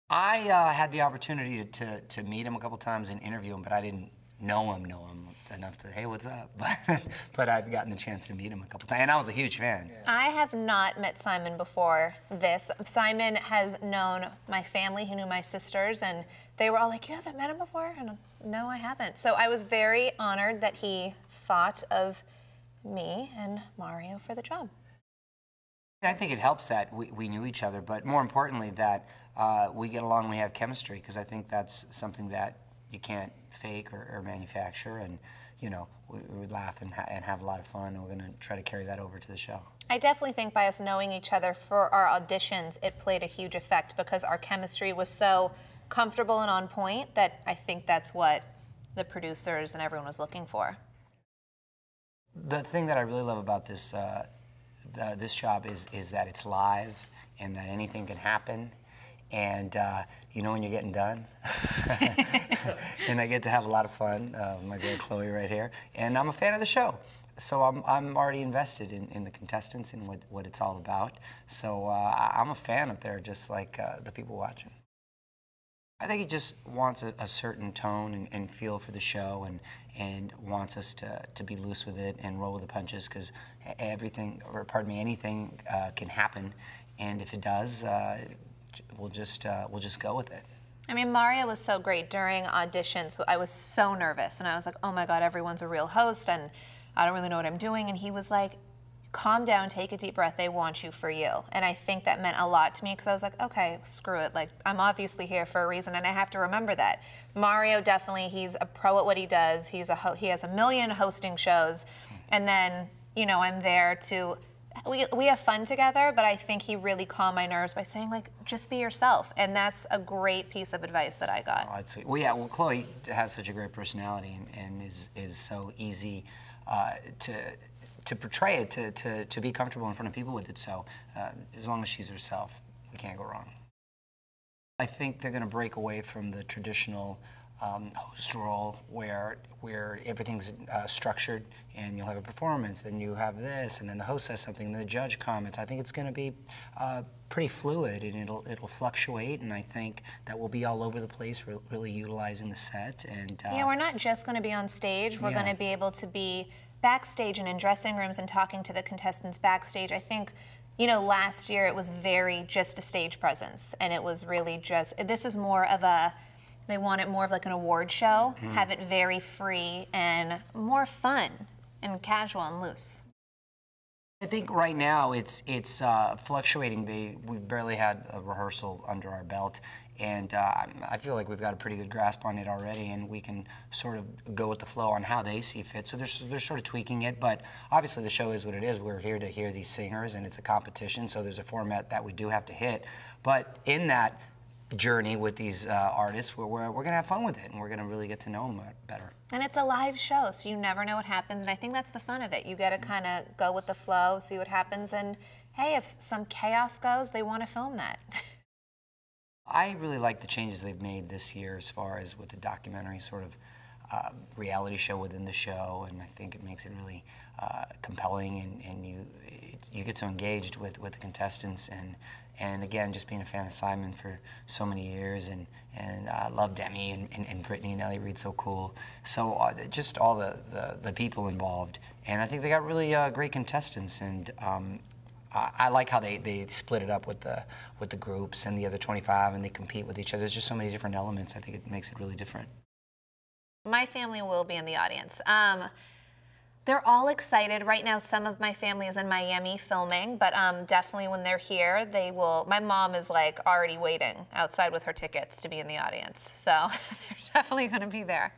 I had the opportunity to meet him a couple times and interview him, but I didn't know him enough to, hey, what's up? But I've gotten the chance to meet him a couple times, and I was a huge fan. I have not met Simon before this. Simon has known my family, he knew my sisters, and they were all like, you haven't met him before? And no, I haven't. So I was very honored that he thought of me and Mario for the job. I think it helps that we knew each other, but more importantly that we get along, we have chemistry, because I think that's something that you can't fake or manufacture, and you know, we would laugh and have a lot of fun, and we're going to try to carry that over to the show. I definitely think by us knowing each other for our auditions, it played a huge effect because our chemistry was so comfortable and on point that I think that's what the producers and everyone was looking for. The thing that I really love about this this job is that it's live and that anything can happen, and you know when you're getting done. And I get to have a lot of fun. My girl Khloe right here, and I'm a fan of the show, so I'm already invested in the contestants and what it's all about. So I'm a fan up there, just like the people watching. I think he just wants a certain tone and feel for the show, and wants us to be loose with it and roll with the punches, because everything, or pardon me, anything can happen, and if it does, we'll just go with it. I mean, Mario was so great during auditions. I was so nervous, and I was like, oh my God, everyone's a real host, and I don't really know what I'm doing, and he was like, calm down, take a deep breath, they want you for you. And I think that meant a lot to me, because I was like, okay, screw it, like, I'm obviously here for a reason, and I have to remember that. Mario, definitely, he's a pro at what he does. He has a million hosting shows, and then, you know, I'm there to, we have fun together, but I think he really calmed my nerves by saying, like, just be yourself, and that's a great piece of advice that I got. Oh, that's sweet. Well, yeah, well, Khloe has such a great personality and is so easy to portray it, to be comfortable in front of people with it. So as long as she's herself, we can't go wrong. I think they're going to break away from the traditional host role where everything's structured, and you'll have a performance, then you have this, and then the host says something, and the judge comments. I think it's going to be pretty fluid, and it'll fluctuate, and I think that we'll be all over the place, really utilizing the set. And yeah, we're not just going to be on stage. We're going to be able to be backstage and in dressing rooms and talking to the contestants backstage. I think, you know, last year it was very just a stage presence, and it was really just, this is more of a, they want it more of like an award show, have it very free and more fun and casual and loose. I think right now it's fluctuating. We barely had a rehearsal under our belt, and I feel like we've got a pretty good grasp on it already, and we can sort of go with the flow on how they see fit. So they're sort of tweaking it, but obviously the show is what it is. We're here to hear these singers, and it's a competition, so there's a format that we do have to hit. But in that journey with these artists, we're going to have fun with it, and we're going to really get to know them better. And it's a live show, so you never know what happens, and I think that's the fun of it. You got to kind of go with the flow, see what happens, and hey, if some chaos goes, they want to film that. I really like the changes they've made this year as far as with the documentary sort of reality show within the show, and I think it makes it really compelling, and you get so engaged with the contestants, and again, just being a fan of Simon for so many years, and I love Demi and Brittany and Ellie Reed's so cool. So just all the people involved, and I think they got really great contestants, and I like how they split it up with the groups and the other 25, and they compete with each other. There's just so many different elements. I think it makes it really different. My family will be in the audience. They're all excited. Right now, some of my family is in Miami filming, but definitely when they're here, they will. My mom is like already waiting outside with her tickets to be in the audience, so they're definitely going to be there.